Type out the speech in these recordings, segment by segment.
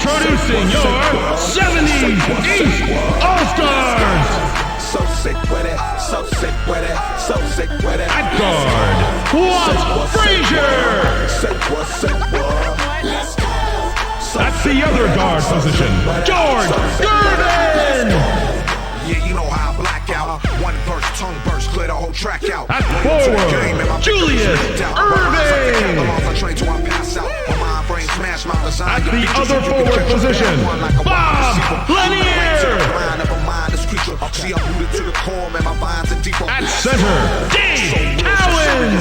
Introducing your 70's East All-Stars. So sick with it, so sick with it, so sick with it. At guard, Walt Frazier. That's the other guard position, George Gervin. Yeah, you know how I black out. One burst, tongue burst, clear the whole track out. At forward, Julius Irving. At the other forward position, Bob Lanier. At center, Dave Allen.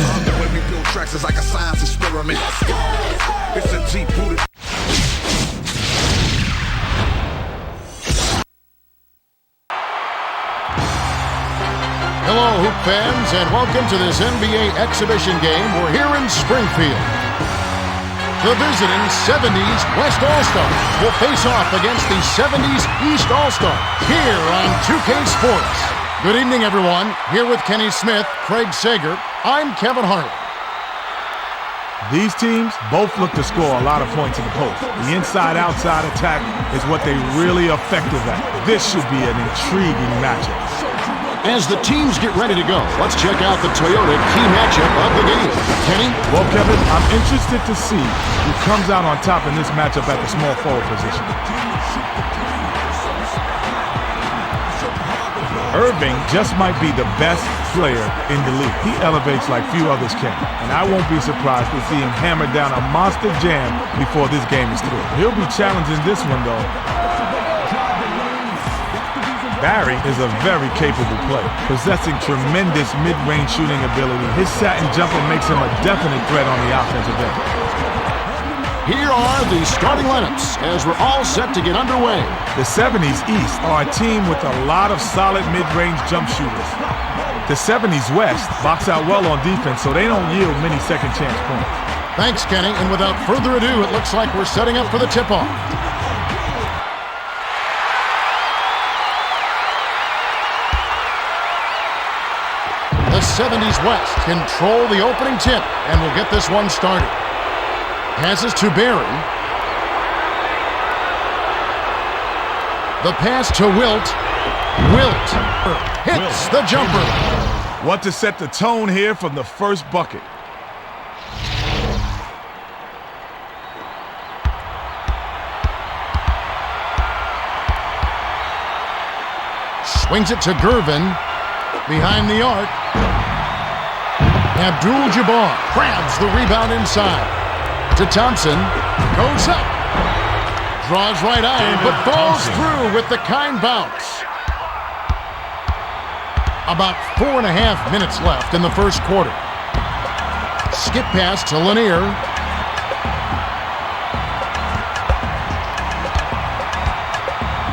Hello, Hoop fans, and welcome to this NBA exhibition game. We're here in Springfield. The visiting 70's West All-Stars will face off against the 70's East All-Stars here on 2K Sports. Good evening, everyone. Here with Kenny Smith, Craig Sager, I'm Kevin Harlan. These teams both look to score a lot of points in the post. The inside-outside attack is what they're really effective at. This should be an intriguing matchup. As the teams get ready to go, let's check out the Toyota key matchup of the game. Kenny? Well, Kevin, I'm interested to see who comes out on top in this matchup at the small forward position. Irving just might be the best player in the league. He elevates like few others can, and I won't be surprised to see him hammer down a monster jam before this game is through. He'll be challenging this one, though. Barry is a very capable player, possessing tremendous mid-range shooting ability. His satin jumper makes him a definite threat on the offensive end. Here are the starting lineups as we're all set to get underway. The 70's East are a team with a lot of solid mid-range jump shooters. The 70's West box out well on defense, so they don't yield many second-chance points. Thanks, Kenny, and without further ado, it looks like we're setting up for the tip-off. The 70's West control the opening tip and will get this one started. Passes to Barry. The pass to Wilt. Wilt hits the jumper. Want to set the tone here from the first bucket. Swings it to Gervin. Behind the arc. Abdul-Jabbar grabs the rebound inside. To Thompson. Goes up. Draws right iron, but falls through with the kind bounce. About 4.5 minutes left in the first quarter. Skip pass to Lanier.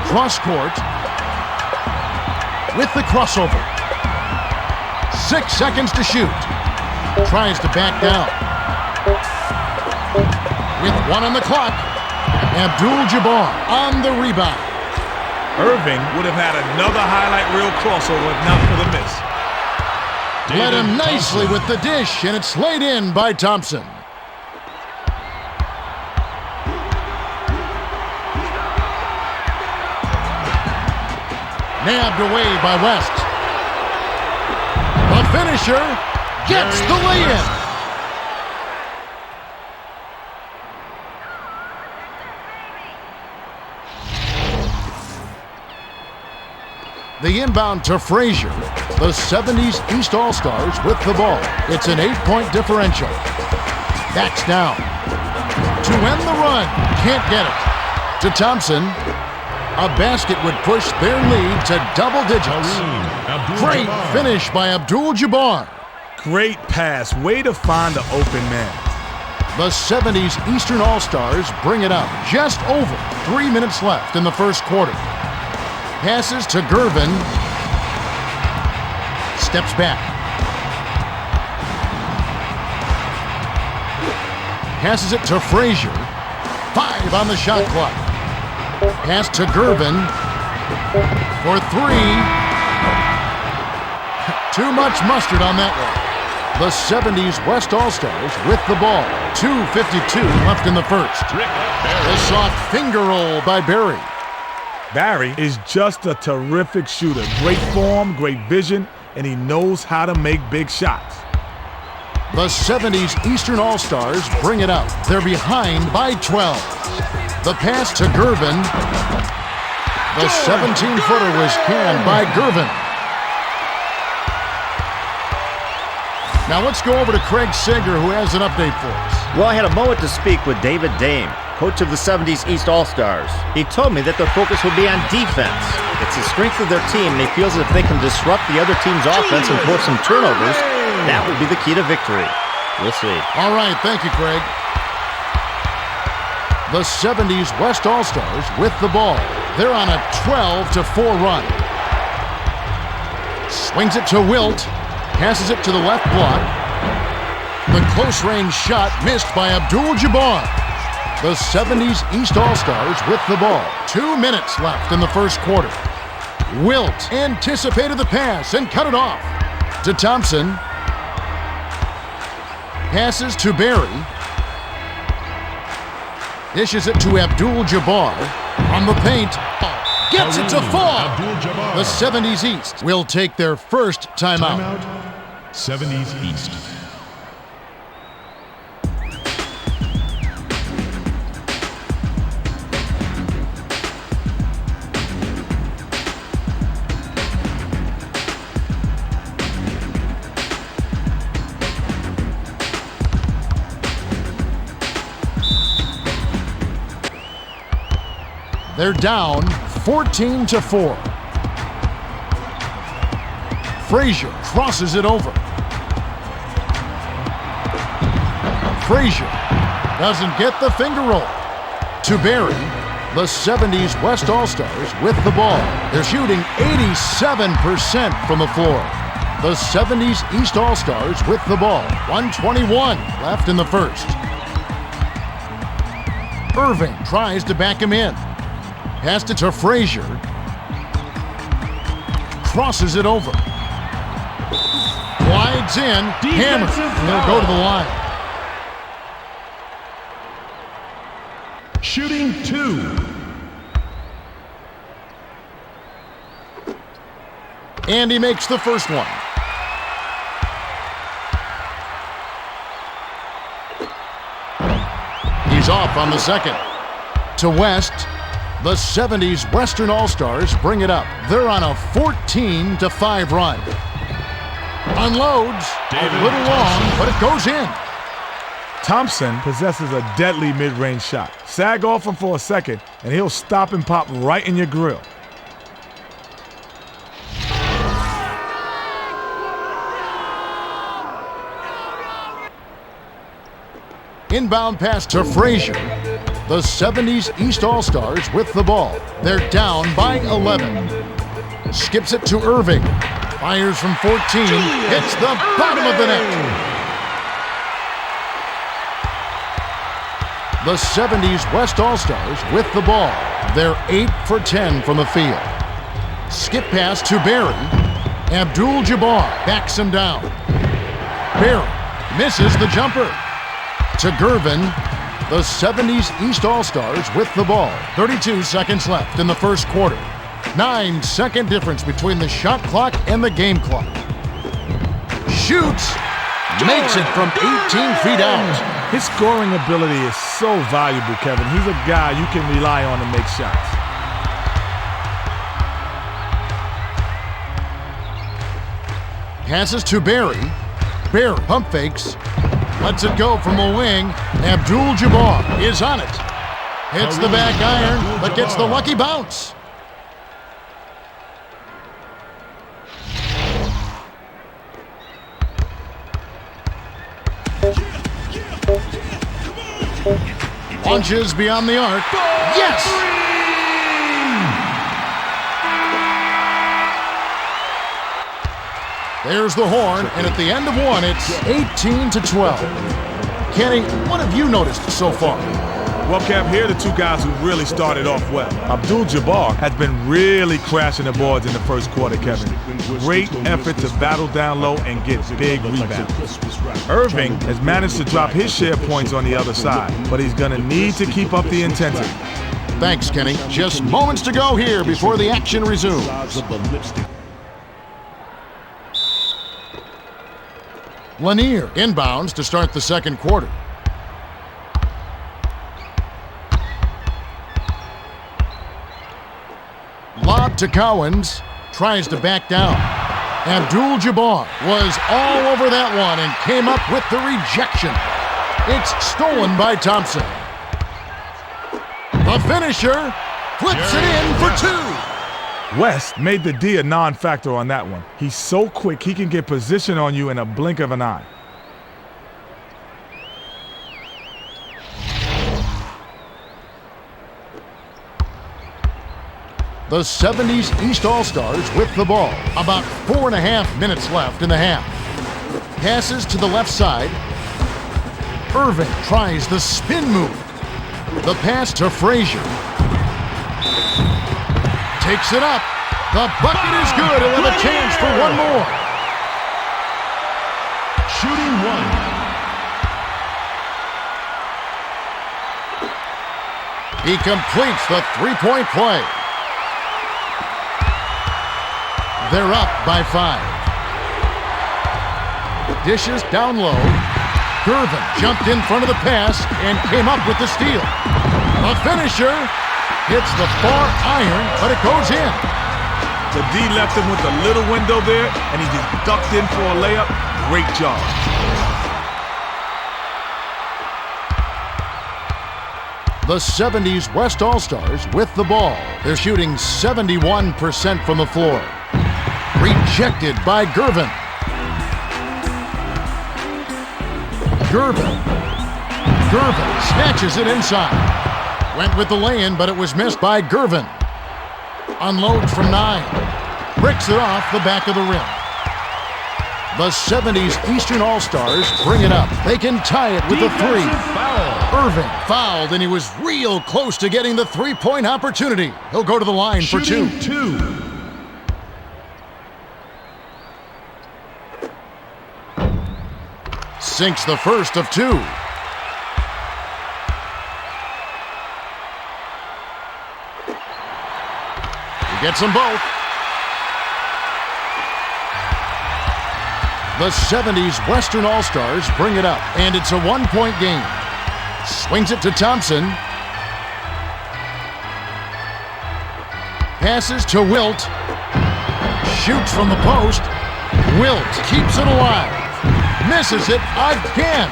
Cross court. With the crossover. 6 seconds to shoot. Tries to back down. With 1 on the clock, Abdul-Jabbar on the rebound. Irving would have had another highlight reel crossover if not for the miss. Led him nicely with the dish, and it's laid in by Thompson. Nabbed away by West. The finisher gets the lay-in. The inbound to Frazier. The 70's East All-Stars with the ball. It's an 8-point differential. Backs down. To end the run. Can't get it. To Thompson. A basket would push their lead to double digits. Great finish by Abdul-Jabbar. Great pass. Way to find the open man. The 70's Eastern All-Stars bring it up. Just over 3 minutes left in the first quarter. Passes to Gervin. Steps back. Passes it to Frazier. 5 on the shot clock. Pass to Gervin for 3. Too much mustard on that one. The 70's West All-Stars with the ball. 2:52 left in the first. A soft finger roll by Barry. Barry is just a terrific shooter. Great form, great vision, and he knows how to make big shots. The 70's Eastern All-Stars bring it up. They're behind by 12. The pass to Gervin. The 17-footer was canned by Gervin. Now let's go over to Craig Sager, who has an update for us. Well, I had a moment to speak with David Dame, coach of the 70's East All-Stars. He told me that their focus will be on defense. It's the strength of their team, and he feels that if they can disrupt the other team's offense and force some turnovers, that will be the key to victory. We'll see. All right, thank you, Craig. The 70's West All-Stars with the ball. They're on a 12-4 run. Swings it to Wilt. Passes it to the left block. The close-range shot missed by Abdul-Jabbar. The 70's East All-Stars with the ball. 2 minutes left in the first quarter. Wilt anticipated the pass and cut it off. To Thompson. Passes to Barry. Dishes it to Abdul-Jabbar. On the paint. Gets it to fall. The 70's East will take their first timeout. 70's East. They're down 14-4. Frazier crosses it over. Frazier doesn't get the finger roll. To Barry, the 70's West All-Stars with the ball. They're shooting 87% from the floor. The 70's East All-Stars with the ball. 1:21 left in the first. Irving tries to back him in. Passed it to Frazier. Crosses it over. Glides in. Hammered. They'll go to the line. Shooting 2. And he makes the first one. He's off on the second. To West. The 70's Western All-Stars bring it up. They're on a 14-5 run. Unloads. A little long, but it goes in. Thompson possesses a deadly mid-range shot. Sag off him for a second, and he'll stop and pop right in your grill. Inbound pass to Frazier. The 70's East All-Stars with the ball. They're down by 11. Skips it to Irving. Fires from 14. Hits the bottom of the net. The 70's West All-Stars with the ball. They're 8 for 10 from the field. Skip pass to Barry. Abdul-Jabbar backs him down. Barry misses the jumper. To Gervin. The 70's East All-Stars with the ball. 32 seconds left in the first quarter. 9-second difference between the shot clock and the game clock. Shoots. Makes it from 18 feet out. His scoring ability is so valuable, Kevin. He's a guy you can rely on to make shots. Passes to Barry. Barry pump fakes. Lets it go from the wing. Abdul-Jabbar is on it. Hits the back iron, but gets the lucky bounce. Launches beyond the arc. Yes! There's the horn, and at the end of one, it's 18-12. Kenny, what have you noticed so far? Well, Kev, here are the two guys who really started off well. Abdul-Jabbar has been really crashing the boards in the first quarter, Kevin. Great effort to battle down low and get big rebounds. Irving has managed to drop his share of points on the other side, but he's going to need to keep up the intensity. Thanks, Kenny. Just moments to go here before the action resumes. Lanier inbounds to start the second quarter. Lob to Cowens, tries to back down. Abdul-Jabbar was all over that one and came up with the rejection. It's stolen by Thompson. The finisher flips it in for two. West made the D a non-factor on that one. He's so quick, he can get position on you in a blink of an eye. The 70's East All-Stars with the ball. About 4.5 minutes left in the half. Passes to the left side. Irving tries the spin move. The pass to Frazier. Takes it up. The bucket is good. He'll have a chance for one more. Shooting one. He completes the three-point play. They're up by 5. Dishes down low. Gervin jumped in front of the pass and came up with the steal. The finisher hits the far iron, but it goes in. The D left him with a little window there, and he just ducked in for a layup. Great job. The 70's West All-Stars with the ball. They're shooting 71% from the floor. Rejected by Gervin. Gervin snatches it inside. Went with the lay-in, but it was missed by Gervin. Unloads from 9. Bricks it off the back of the rim. The 70's Eastern All-Stars bring it up. They can tie it with a 3. Foul. Irving fouled, and he was real close to getting the three-point opportunity. He'll go to the line for 2. Shooting two. Sinks the first of 2. He gets them both. The 70's Western All-Stars bring it up, and it's a one-point game. Swings it to Thompson. Passes to Wilt. Shoots from the post. Wilt keeps it alive. Misses it again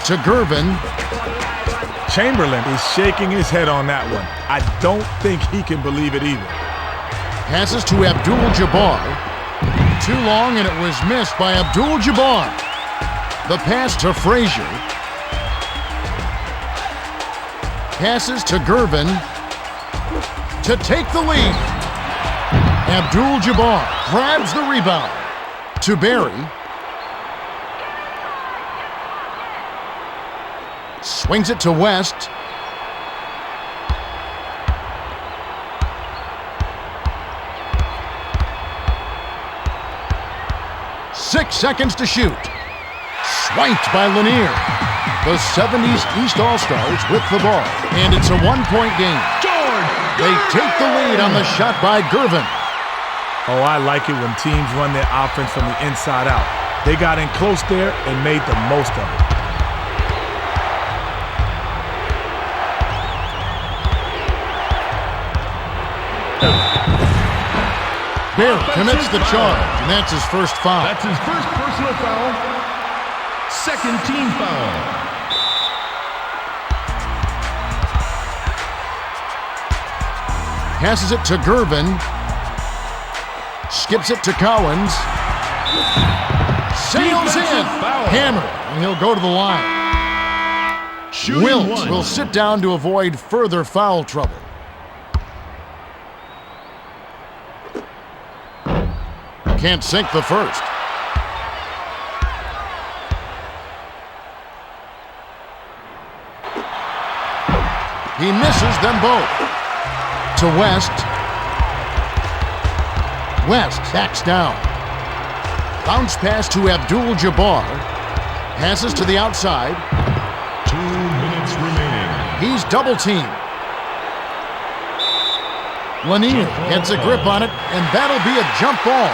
to Gervin. Chamberlain is shaking his head on that one. I don't think he can believe it either. Passes to Abdul-Jabbar. Too long, and it was missed by Abdul-Jabbar. The pass to Frazier. Passes to Gervin to take the lead. Abdul-Jabbar grabs the rebound. To Barry. Swings it to West. Six seconds to shoot. Swiped by Lanier. The 70's East All-Stars with the ball. And it's a one-point game. They take the lead on the shot by Gervin. Oh, I like it when teams run their offense from the inside out. They got in close there and made the most of it. Barry commits the charge, and that's his first foul. That's his first personal foul. Second team foul. Passes it to Gervin. Skips it to Cowens. Sails in. Hammered, and he'll go to the line. Shooting Wilt one. will sit down to avoid further foul trouble. Can't sink the first. He misses them both. To West. West backs down. Bounce pass to Abdul-Jabbar. Passes to the outside. 2 minutes remaining. He's double-teamed. Lanier gets a grip on it, and that'll be a jump ball.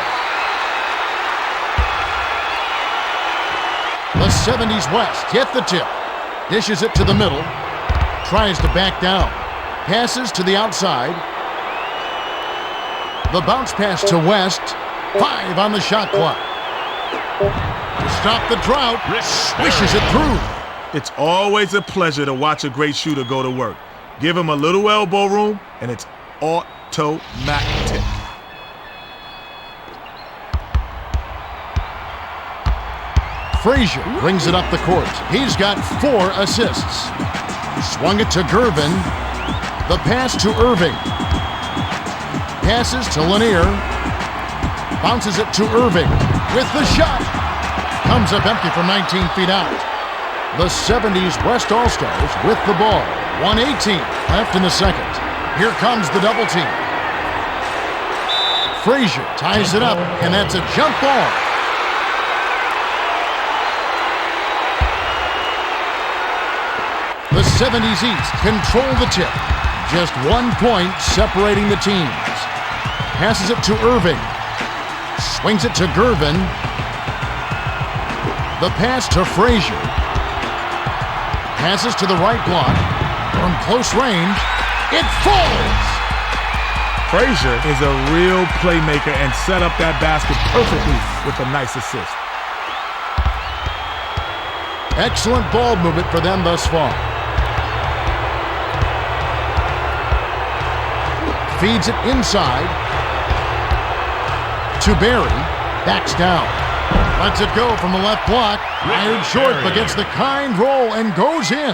The 70's West hit the tip. Dishes it to the middle. Tries to back down. Passes to the outside. The bounce pass to West. 5 on the shot clock. To stop the drought, swishes it through. It's always a pleasure to watch a great shooter go to work. Give him a little elbow room, and it's automatic. Frazier brings it up the court. He's got 4 assists. Swung it to Gervin. The pass to Irving. Passes to Lanier. Bounces it to Irving. With the shot. Comes up empty from 19 feet out. The 70's West All-Stars with the ball. 1:18 left in the second. Here comes the double team. Frazier ties it up, and that's a jump ball. The 70's East control the tip. Just 1 point separating the teams. Passes it to Irving. Swings it to Gervin. The pass to Frazier. Passes to the right block. From close range, it falls! Frazier is a real playmaker and set up that basket perfectly with a nice assist. Excellent ball movement for them thus far. Feeds it inside to Barry. Backs down. Lets it go from the left block. Fired short, but gets the kind roll and goes in.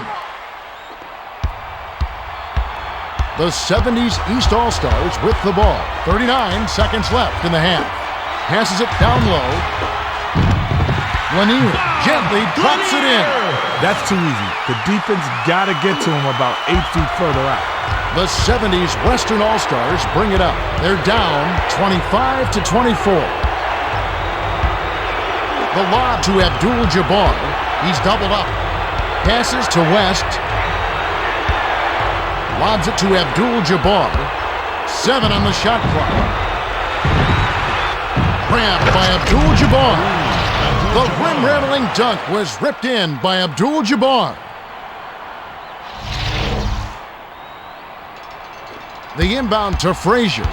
The 70's East All-Stars with the ball. 39 seconds left in the half. Passes it down low. Lanier gently drops it in. That's too easy. The defense got to get to him about 8 feet further out. The 70's Western All-Stars bring it up. They're down 25-24. The lob to Abdul-Jabbar. He's doubled up. Passes to West. Lobs it to Abdul-Jabbar. 7 on the shot clock. Grabbed by Abdul-Jabbar. The rim-rattling dunk was ripped in by Abdul-Jabbar. The inbound to Frazier.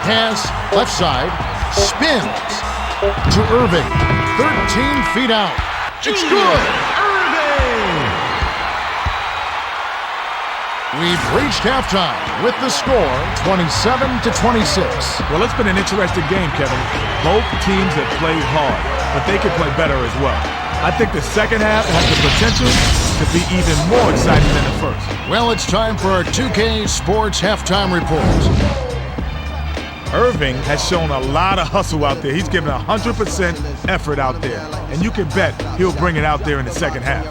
Pass, left side, spins to Irving. 13 feet out. It's good! Irving! We've reached halftime with the score 27-26. Well, it's been an interesting game, Kevin. Both teams have played hard, but they could play better as well. I think the second half has the potential to be even more exciting than the first. Well, it's time for our 2K Sports halftime report. Irving has shown a lot of hustle out there. He's given 100% effort out there, and you can bet he'll bring it out there in the second half.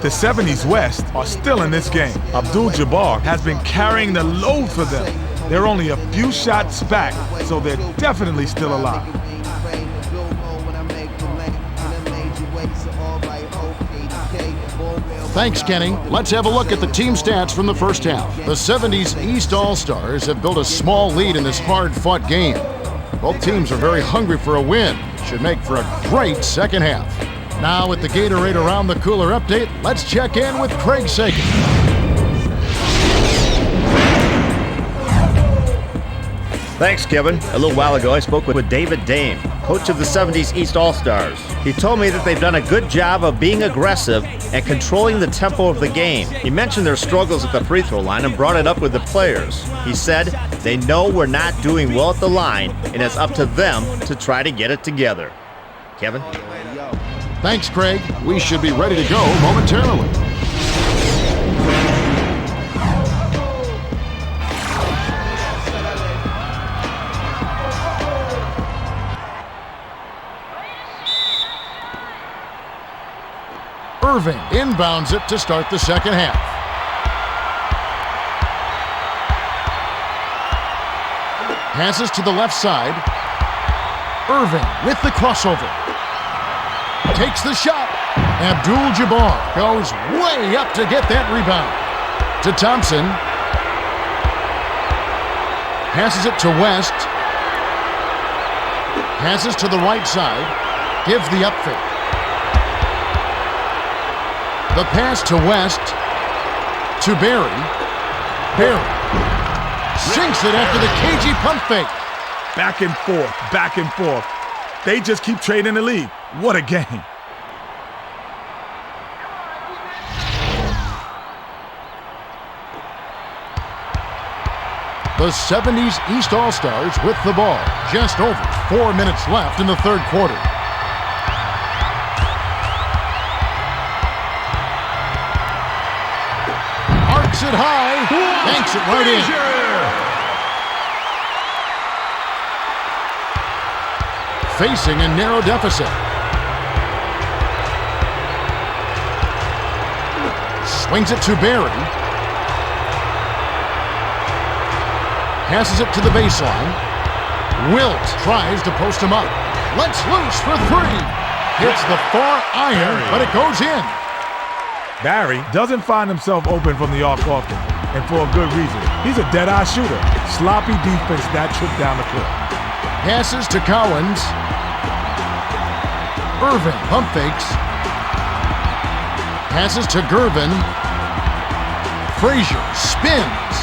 The 70's West are still in this game. Abdul-Jabbar has been carrying the load for them. They're only a few shots back, so they're definitely still alive. Thanks, Kenny. Let's have a look at the team stats from the first half. The 70's East All-Stars have built a small lead in this hard-fought game. Both teams are very hungry for a win. Should make for a great second half. Now with the Gatorade Around the Cooler update, let's check in with Craig Sagan. Thanks, Kevin. A little while ago, I spoke with David Dame, coach of the 70's East All-Stars. He told me that they've done a good job of being aggressive and controlling the tempo of the game. He mentioned their struggles at the free throw line and brought it up with the players. He said they know we're not doing well at the line, and it's up to them to try to get it together. Kevin? Thanks, Craig. We should be ready to go momentarily. Irving inbounds it to start the second half. Passes to the left side. Irving with the crossover. Takes the shot. Abdul-Jabbar goes way up to get that rebound. To Thompson. Passes it to West. Passes to the right side. Gives the up fake. The pass to West. To Barry. Barry sinks it after the cagey pump fake. Back and forth, back and forth. They just keep trading the lead. What a game. The 70's East All-Stars with the ball. Just over 4 minutes left in the third quarter. Arcs it high. Banks it right in. Facing a narrow deficit. Swings it to Barry. Passes it to the baseline. Wilt tries to post him up. Lets loose for three. Hits the far iron, but it goes in. Barry doesn't find himself open from the arc often, and for a good reason. He's a dead-eye shooter. Sloppy defense that trip down the court. Passes to Collins. Irving pump fakes. Passes to Gervin. Frazier spins.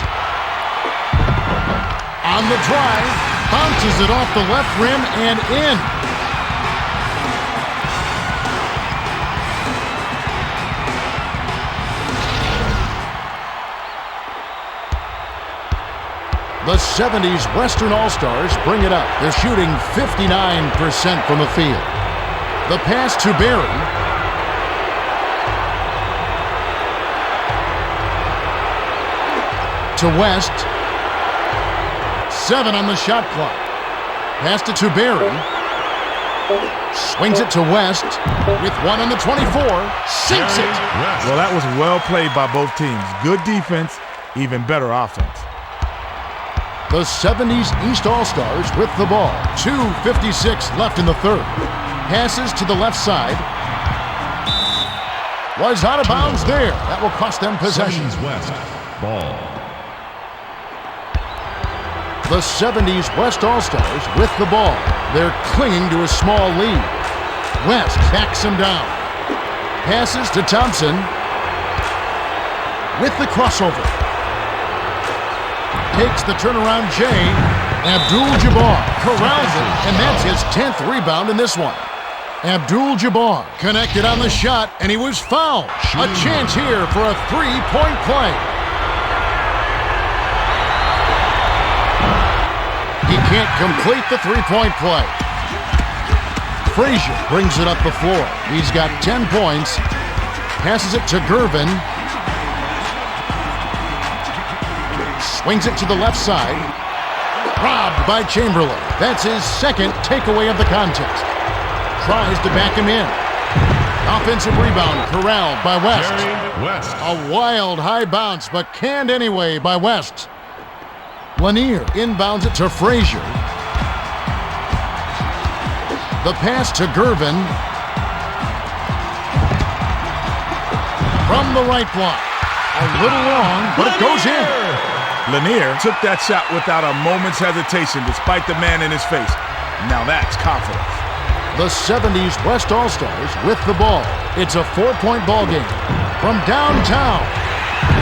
On the drive, bounces it off the left rim and in. The 70's Western All-Stars bring it up. They're shooting 59% from the field. The pass to Barry. To West. 7 on the shot clock. Passed it to Barry. Swings it to West with 1 on the 24. Sinks it. Well, that was well played by both teams. Good defense, even better offense. The 70's East All-Stars with the ball. 2:56 left in the third. Passes to the left side. Was out of bounds there. That will cost them possession. West. Ball. The 70's West All-Stars with the ball. They're clinging to a small lead. West backs him down. Passes to Thompson. With the crossover. Takes the turnaround J. Abdul-Jabbar corrals it, and that's his 10th rebound in this one. Abdul-Jabbar connected on the shot, and he was fouled. A chance here for a three-point play. He can't complete the three-point play. Frazier brings it up the floor. He's got 10 points. Passes it to Gervin. Swings it to the left side. Robbed by Chamberlain. That's his second takeaway of the contest. Tries to back him in. Offensive rebound corralled by West. A wild high bounce, but canned anyway by West. Lanier inbounds it to Frazier. The pass to Gervin. From the right block. A little long, but it goes in. Lanier took that shot without a moment's hesitation despite the man in his face. Now that's confidence. The 70's West All-Stars with the ball. It's a 4-point ball game. From downtown,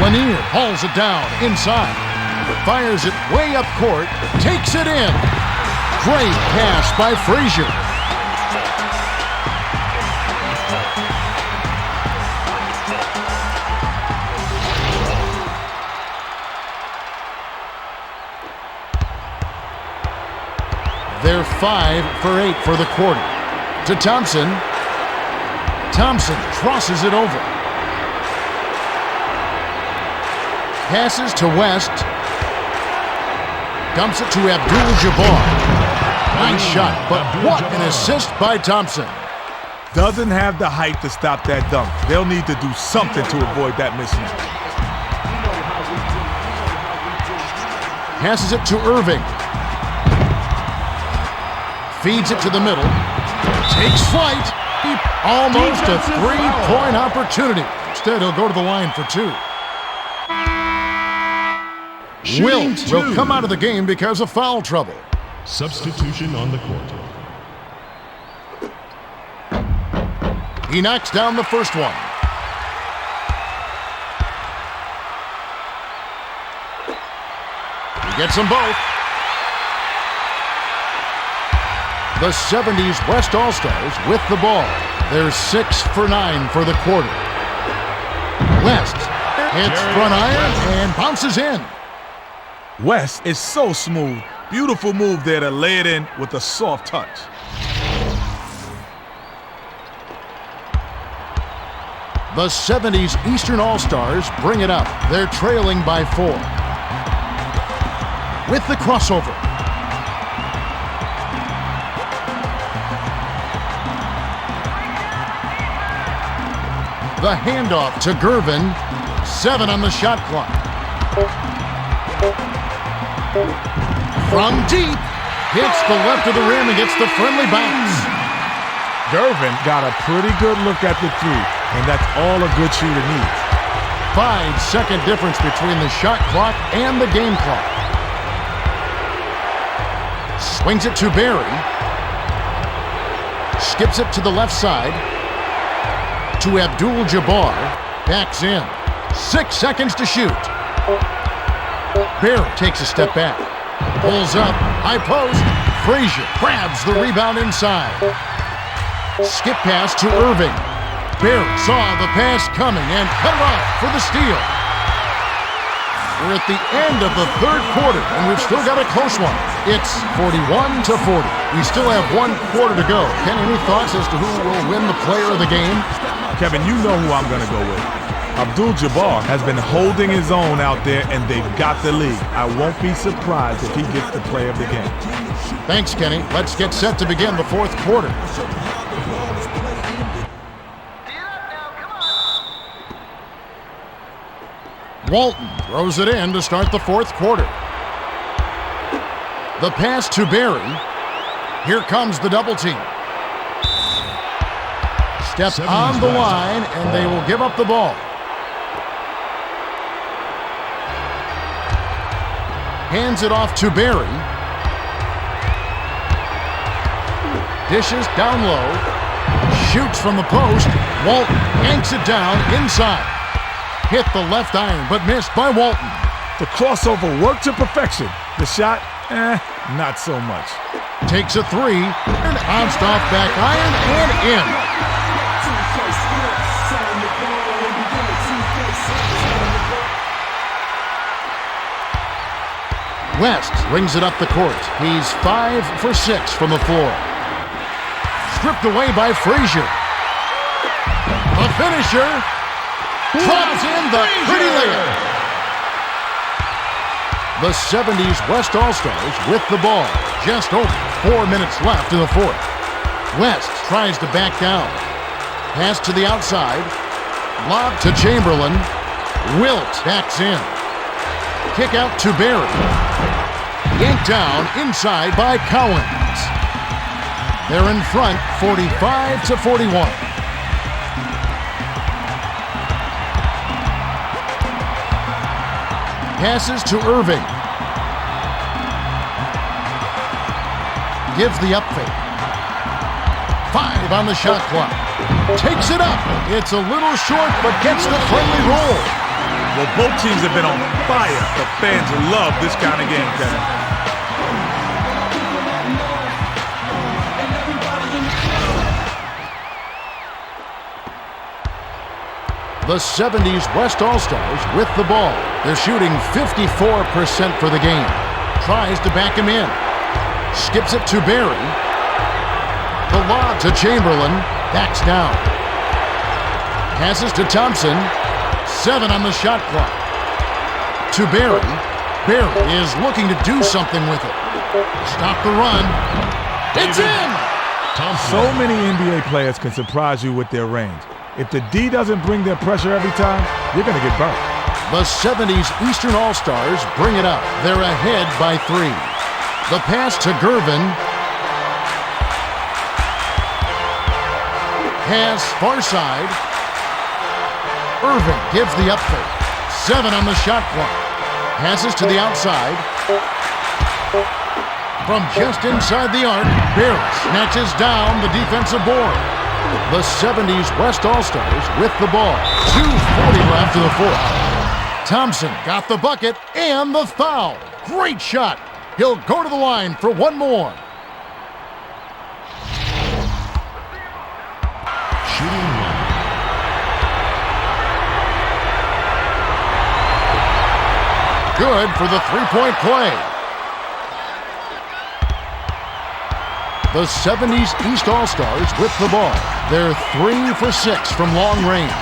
Lanier hauls it down inside. Fires it way up court. Takes it in. Great pass by Frazier. They're 5 for 8 for the quarter. To Thompson. Thompson crosses it over. Passes to West. Dumps it to Abdul-Jabbar. Nice shot, but what an assist by Thompson. doesn't have the height to stop that dunk. They'll need to do something to avoid that mismatch. Passes it to Irving. Feeds it to the middle. Takes flight. Almost a three-point opportunity. Instead, he'll go to the line for two. Wilt will come out of the game because of foul trouble. Substitution on the court. He knocks down the first one. He gets them both. The 70's West All-Stars with the ball. They're 6 for 9 for the quarter. West hits front iron and bounces in. West is so smooth. Beautiful move there to lay it in with a soft touch. The 70's Eastern All-Stars bring it up. They're trailing by 4. With the crossover. The handoff to Gervin. 7 on the shot clock. From deep. Hits the left of the rim and gets the friendly bounce. Gervin got a pretty good look at the three, and that's all a good shooter needs. 5-second difference between the shot clock and the game clock. Swings it to Barry. Skips it to the left side. To Abdul-Jabbar. Backs in. 6 seconds to shoot. Barry takes a step back. Pulls up. High post. Frazier grabs the rebound inside. Skip pass to Irving. Barry saw the pass coming and cut it off for the steal. We're at the end of the third quarter, and we've still got a close one. It's 41-40. We still have 1 quarter to go. Ken, any thoughts as to who will win the player of the game? Kevin, you know who I'm going to go with. Abdul-Jabbar has been holding his own out there, and they've got the lead. I won't be surprised if he gets the play of the game. Thanks, Kenny. Let's get set to begin the fourth quarter. Walton throws it in to start the fourth quarter. The pass to Barry. Here comes the double team. Step on the line, and they will give up the ball. Hands it off to Barry. Dishes down low. Shoots from the post. Walton yanks it down inside. Hit the left iron, but missed by Walton. The crossover worked to perfection. The shot, not so much. Takes a three, and bounced off back iron and in. West brings it up the court. He's 5 for 6 from the floor. Stripped away by Frazier. The finisher. Drops in the pretty layup. The 70's West All-Stars with the ball. Just over 4 minutes left in the fourth. West tries to back down. Pass to the outside. Lob to Chamberlain. Wilt backs in. Kick out to Barry. Yanked down inside by Cowens. They're in front 45-41. Passes to Irving. Gives the up fake. 5 on the shot clock. Takes it up. It's a little short, but gets the friendly roll. Well, both teams have been on fire. The fans love this kind of game, Kevin. The 70's West All-Stars with the ball. They're shooting 54% for the game. Tries to back him in. Skips it to Barry. The lob to Chamberlain. Backs down. Passes to Thompson. 7 on the shot clock. To Barry. Barry is looking to do something with it. Stop the run. It's in! So many NBA players can surprise you with their range. If the D doesn't bring their pressure every time, you're going to get burnt. The 70's Eastern All-Stars bring it up. They're ahead by 3. The pass to Gervin. Has far side. Irving gives the up fake. 7 on the shot clock. Passes to the outside. From just inside the arc, Barry snatches down the defensive board. The 70's West All-Stars with the ball. 2:40 left in the fourth. Thompson got the bucket and the foul. Great shot. He'll go to the line for one more. Shooting one. Good for the three-point play. The 70's East All-Stars with the ball. They're 3 for 6 from long range.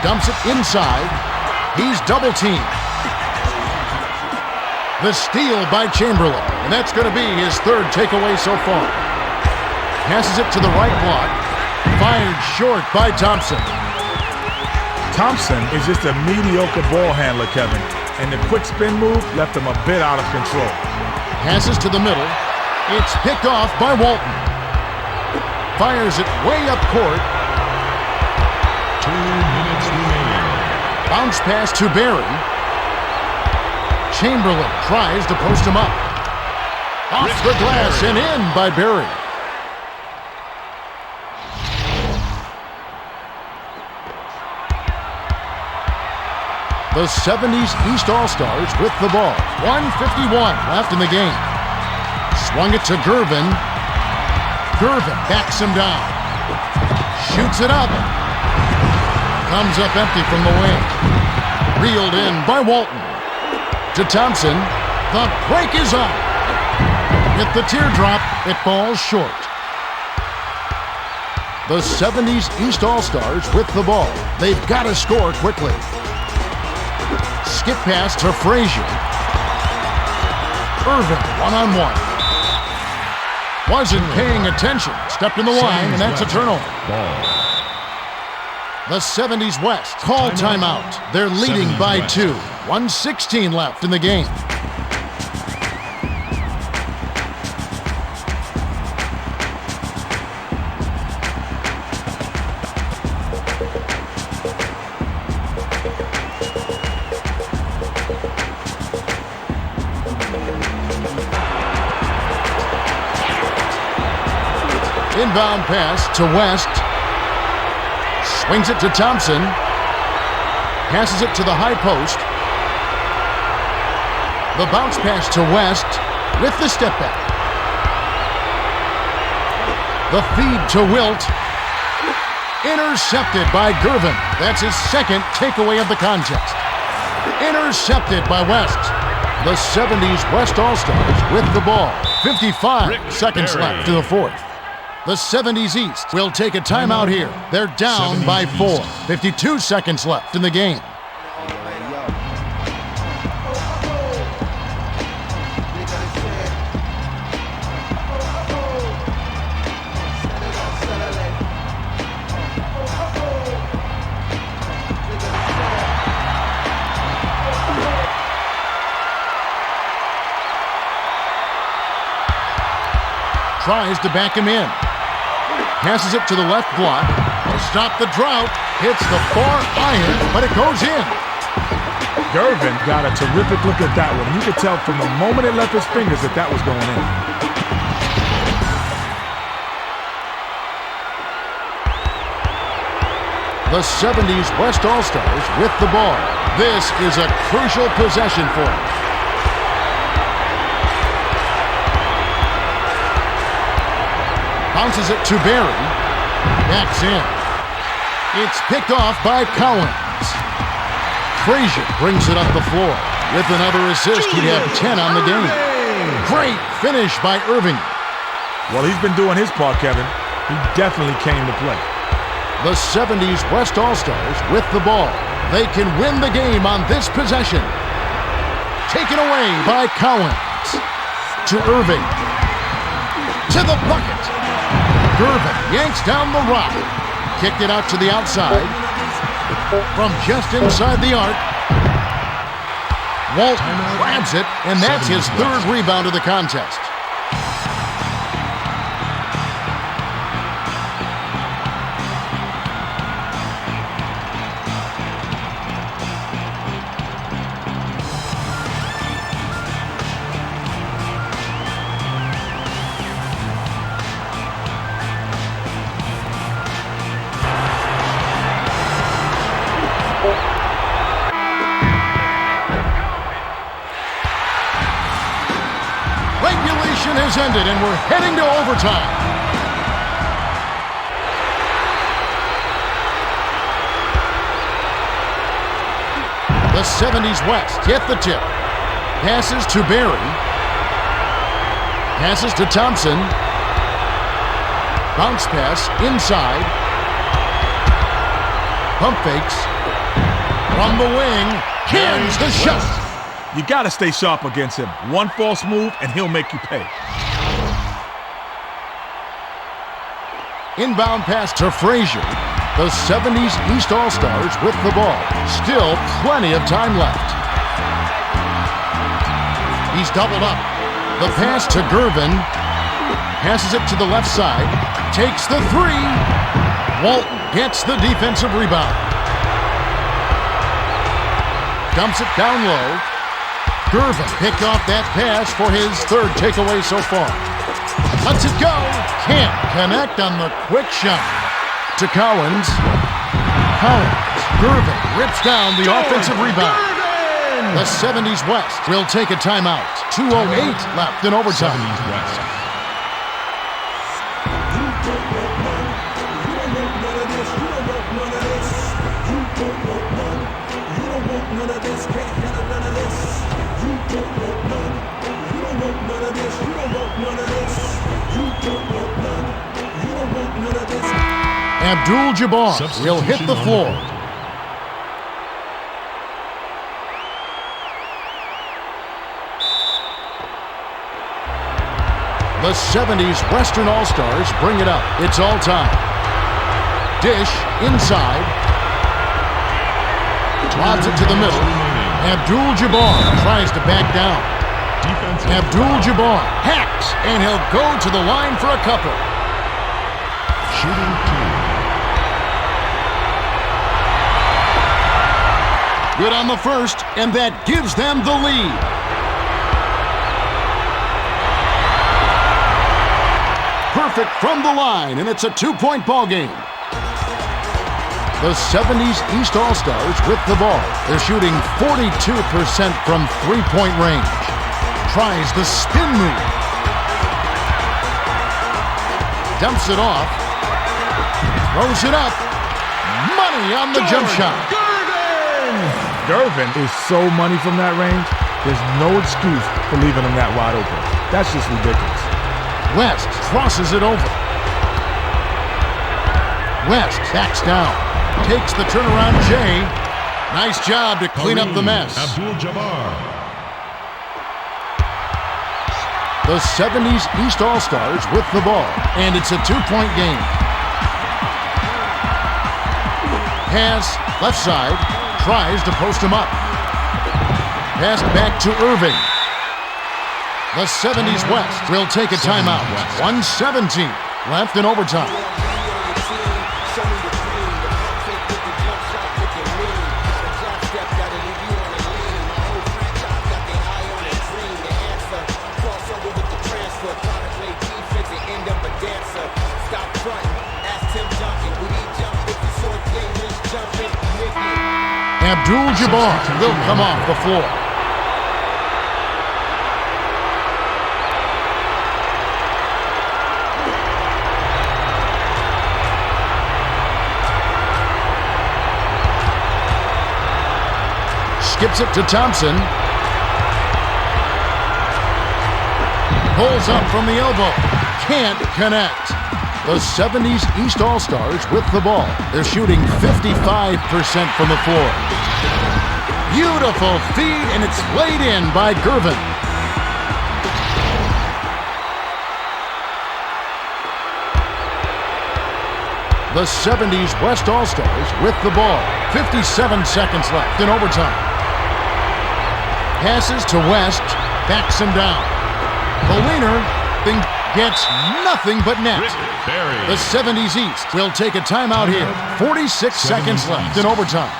Dumps it inside. He's double-teamed. The steal by Chamberlain, and that's going to be his 3rd takeaway so far. Passes it to the right block. Fired short by Thompson. Thompson is just a mediocre ball handler, Kevin, and the quick spin move left him a bit out of control. Passes to the middle. It's picked off by Walton. Fires it way up court. 2 minutes remaining. Bounce pass to Barry. Chamberlain tries to post him up. Off the glass and in by Barry. The 70's East All-Stars with the ball. 1:51 left in the game. Swung it to Gervin. Gervin backs him down. Shoots it up. Comes up empty from the wing. Reeled in by Walton. To Thompson. The break is up. Hit the teardrop. It falls short. The 70's East All-Stars with the ball. They've got to score quickly. Skip pass to Frazier. Irving one-on-one. Wasn't paying attention. Stepped in the line, and that's a turnover. The 70's West call timeout. They're leading by 2. 1:16 left in the game. Inbound pass to West. Swings it to Thompson. Passes it to the high post. The bounce pass to West with the step back. The feed to Wilt. Intercepted by Gervin. That's his 2nd takeaway of the contest. Intercepted by West. The 70's West All-Stars with the ball. 55 seconds left in the fourth. The 70's East will take a timeout here. They're down by 4. 52 seconds left in the game. Tries to back him in. Passes it to the left block. Stop the drought. Hits the far iron, but it goes in. Gervin got a terrific look at that one. You could tell from the moment it left his fingers that that was going in. The 70's West All-Stars with the ball. This is a crucial possession for them. Bounces it to Barry. Backs in. It's picked off by Collins. Frazier brings it up the floor. With another assist, he'd have 10 on the game. Great finish by Irving. Well, he's been doing his part, Kevin. He definitely came to play. The 70's West All-Stars with the ball. They can win the game on this possession. Taken away by Collins. To Irving. To the bucket. Gervin yanks down the rock. Kicked it out to the outside. From just inside the arc. Walton grabs it, and that's his third rebound of the contest. Regulation has ended, and we're heading to overtime. The 70's West get the tip. Passes to Barry. Passes to Thompson. Bounce pass inside. Pump fakes. From the wing. Here's the shot. You got to stay sharp against him. One false move, and he'll make you pay. Inbound pass to Frazier. The 70's East All-Stars with the ball. Still plenty of time left. He's doubled up. The pass to Gervin. Passes it to the left side. Takes the three. Walton gets the defensive rebound. Dumps it down low. Gervin picked off that pass for his third takeaway so far. Lets it go. Can't connect on the quick shot. To Collins. Gervin rips down the offensive rebound. The 70's West will take a timeout. 2:08 left in overtime. 70's West. Abdul-Jabbar will hit the floor. The 70's Western All-Stars bring it up. It's all time. Dish inside. Lobs it to the middle. Abdul-Jabbar tries to back down. Abdul-Jabbar hacks, and he'll go to the line for a couple. Shooting two. Good on the first, and that gives them the lead. Perfect from the line, and it's a two-point ball game. The 70's East All-Stars with the ball. They're shooting 42% from three-point range. Tries the spin move. Dumps it off. Throws it up. Money on the jump shot. Gervin is so money from that range, there's no excuse for leaving him that wide open. That's just ridiculous. West crosses it over. West backs down. Takes the turnaround Jay. Nice job to clean up the mess. Abdul-Jabbar. The 70's East All-Stars with the ball, and it's a two-point game. Pass, left side, tries to post him up. Pass back to Irving. The 70's West will take a timeout. 1:17 left in overtime. Abdul-Jabbar will come off the floor. Skips it to Thompson. Pulls up from the elbow. Can't connect. The 70's East All-Stars with the ball. They're shooting 55% from the floor. Beautiful feed, and it's laid in by Gervin. The 70s West All-Stars with the ball. 57 seconds left in overtime. Passes to West. Backs him down. The leaner gets nothing but net. The 70s East will take a timeout here. 46 seconds left in overtime.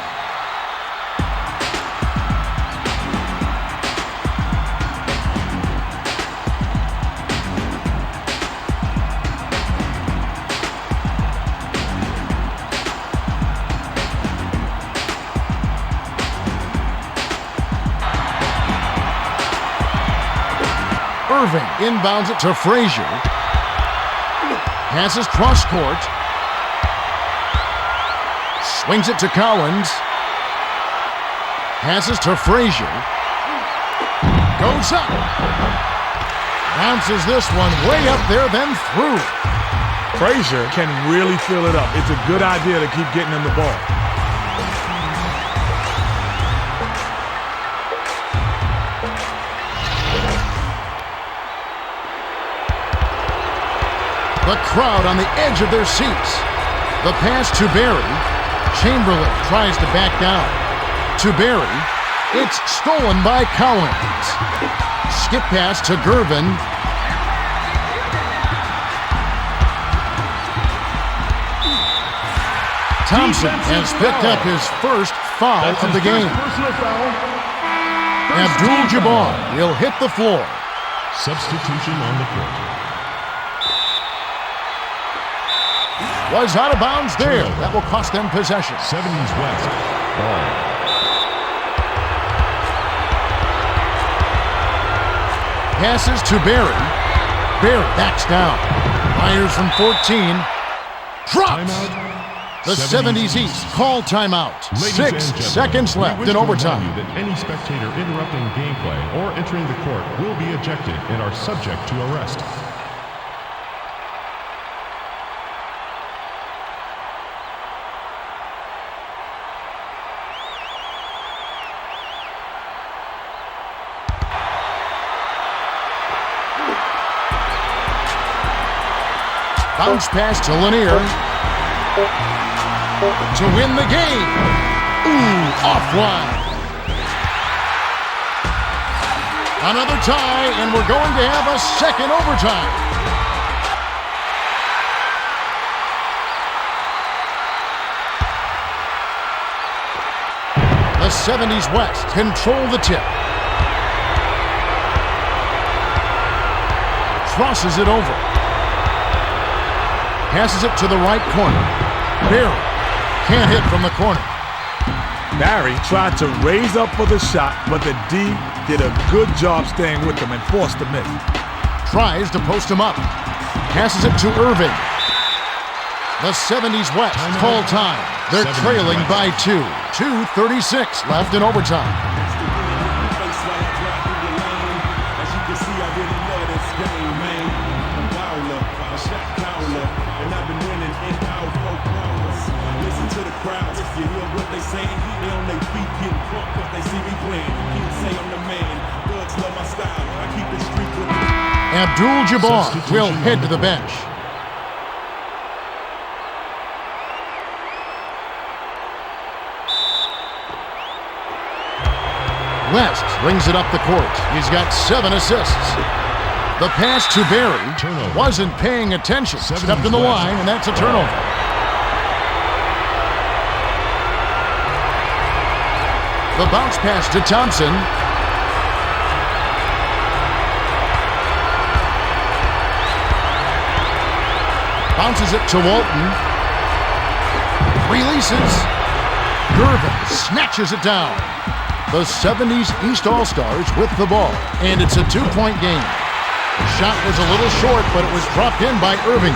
Irving inbounds it to Frazier. Passes cross court. Swings it to Collins. Passes to Frazier. Goes up. Bounces this one way up there, then through. Frazier can really fill it up. It's a good idea to keep getting him the ball. The crowd on the edge of their seats. The pass to Barry. Chamberlain tries to back down. To Barry. It's stolen by Collins. Skip pass to Gervin. Thompson has picked up his first foul of the game. Abdul-Jabbar will hit the floor. Substitution on the court. Was out of bounds there. That will cost them possession. 70's West. Ball. Passes to Barry. Barry backs down. Fires from 14. Drops. Timeout. The 70s East call timeout. 6 seconds left in overtime. That any spectator interrupting gameplay or entering the court will be ejected and are subject to arrest. Bounce pass to Lanier. To win the game. Ooh, offline. Another tie, and we're going to have a second overtime. The 70s West control the tip. Crosses it over. Passes it to the right corner. Barry can't hit from the corner. Barry tried to raise up for the shot, but the D did a good job staying with him and forced the miss. Tries to post him up. Passes it to Irving. The 70s West call time. They're trailing by 2. 2:36 left in overtime. Abdul-Jabbar will head to the bench. West brings it up the court. He's got 7 assists. The pass to Barry wasn't paying attention. Stepped in the line, and that's a turnover. The bounce pass to Thompson. Bounces it to Walton. Releases. Gervin snatches it down. The 70s East All-Stars with the ball, and it's a 2-point game. The shot was a little short, but it was dropped in by Irving.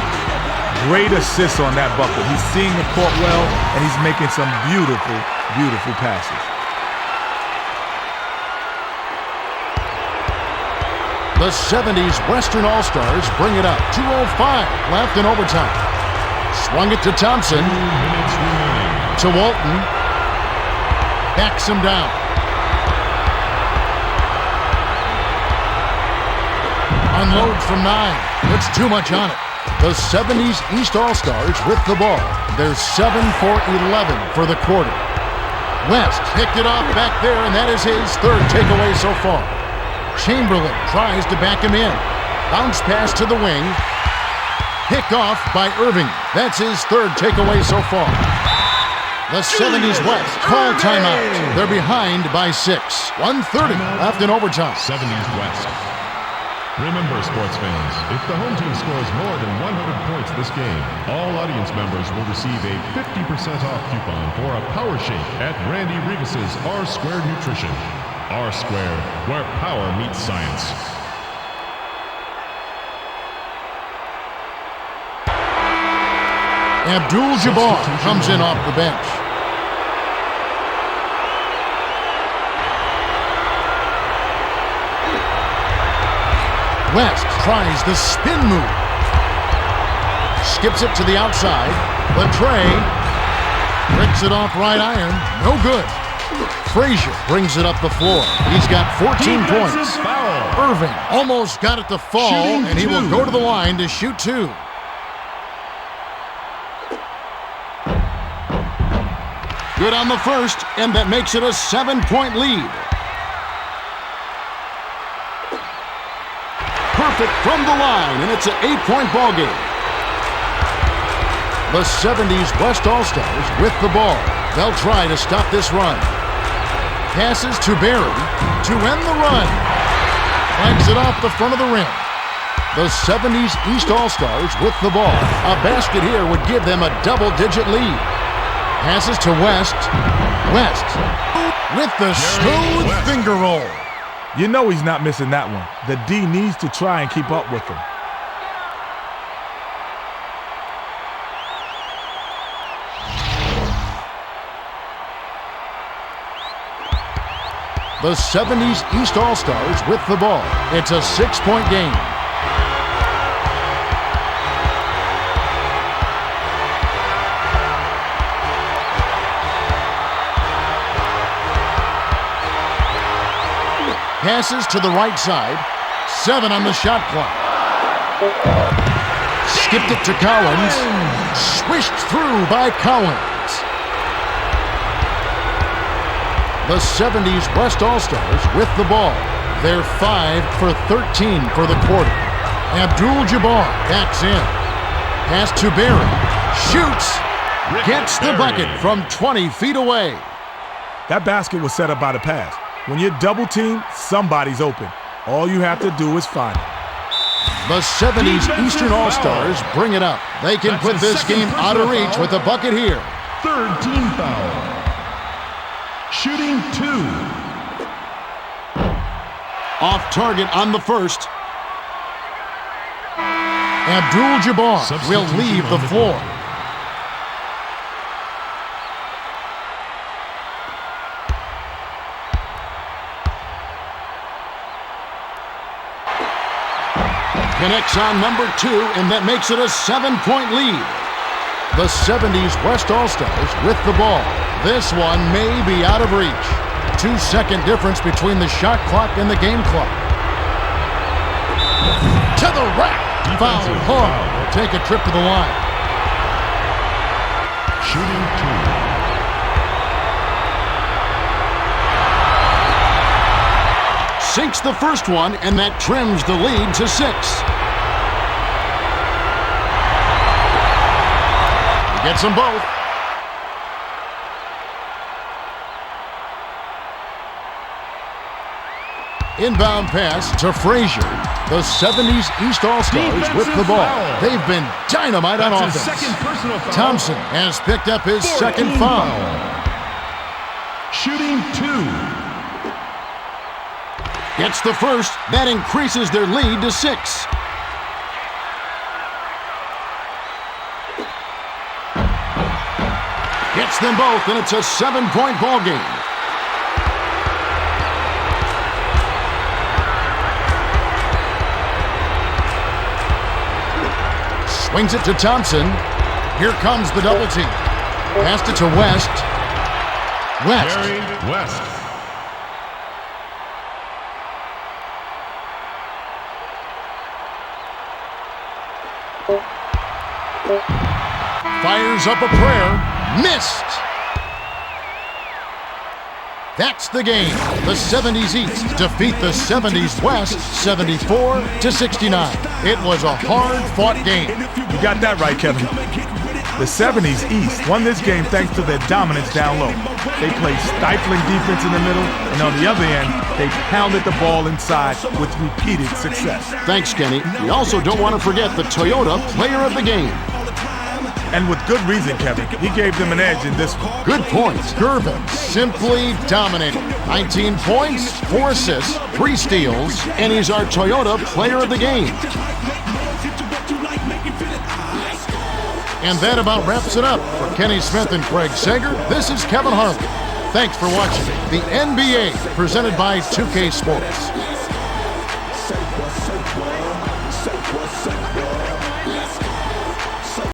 Great assist on that bucket. He's seeing the court well, and he's making some beautiful, beautiful passes. The 70s Western All-Stars bring it up. 2:05 left in overtime. Swung it to Thompson. 2 minutes remaining. To Walton. Backs him down. Unloads from 9. Puts too much on it. The 70's East All-Stars with the ball. They're 7 for 11 for the quarter. West picked it off back there, and that is his third takeaway so far. Chamberlain tries to back him in. Bounce pass to the wing. Picked off by Irving. That's his third takeaway so far. The 70's West call timeout. They're behind by 6. 1:30 left in overtime. 70's West. Remember, sports fans, if the home team scores more than 100 points this game, all audience members will receive a 50% off coupon for a power shake at Randy Revis's R Squared Nutrition. R Squared, where power meets science. Abdul-Jabbar comes in off the bench. West tries the spin move. Skips it to the outside. Latrey bricks it off right iron. No good. Frazier brings it up the floor. He's got 14 points. Foul. Irving almost got it to fall, Shooting and he will two. go to the line to shoot 2. Good on the first, and that makes it a 7-point lead. Perfect from the line, and it's an 8-point ball game. The 70's West All-Stars with the ball. They'll try to stop this run. Passes to Barry to end the run. Flags it off the front of the rim. The 70's East All-Stars with the ball. A basket here would give them a double-digit lead. Passes to West. West with the smooth finger roll. You know he's not missing that one. The D needs to try and keep up with him. The 70's East All-Stars with the ball. It's a 6-point game. Passes to the right side. 7 on the shot clock. Skipped it to Collins. Swished through by Collins. The 70's West All-Stars with the ball. They're 5 for 13 for the quarter. Abdul-Jabbar backs in. Pass to Barry. Shoots. Gets the bucket from 20 feet away. That basket was set up by the pass. When you're double teamed, somebody's open. All you have to do is find it. The 70's Eastern All-Stars bring it up. They can put this game out of reach with a bucket here. Third team foul. Shooting 2. Off target on the first. Abdul-Jabbar will leave the floor. Connects on number 2, and that makes it a 7-point lead. The 70's West All-Stars with the ball. This one may be out of reach. 2-second difference between the shot clock and the game clock. To the rack. Foul. Will take a trip to the line. Shooting 2. Sinks the first one, and that trims the lead to 6. He gets them both. Inbound pass to Frazier. The 70's East All-Stars with the ball. Foul. They've been dynamite on That's his offense. second personal foul. Thompson has picked up his second 14 foul. Shooting 2. Gets the first. That increases their lead to 6. Gets them both, and it's a 7-point ball game. Swings it to Thompson. Here comes the double team. Passed it to West. West. Jerry West. Fires up a prayer. Missed. That's the game. The 70s East defeat the 70s West 74-69. It was a hard-fought game. You got that right, Kevin. The 70s East won this game thanks to their dominance down low. They played stifling defense in the middle, and on the other end, they pounded the ball inside with repeated success. Thanks, Kenny. We also don't want to forget the Toyota Player of the Game. And with good reason, Kevin. He gave them an edge in this one. Good points. Gervin simply dominated. 19 points, 4 assists, 3 steals, and he's our Toyota Player of the Game. And that about wraps it up. For Kenny Smith and Craig Sager, this is Kevin Harlan. Thanks for watching the NBA presented by 2K Sports.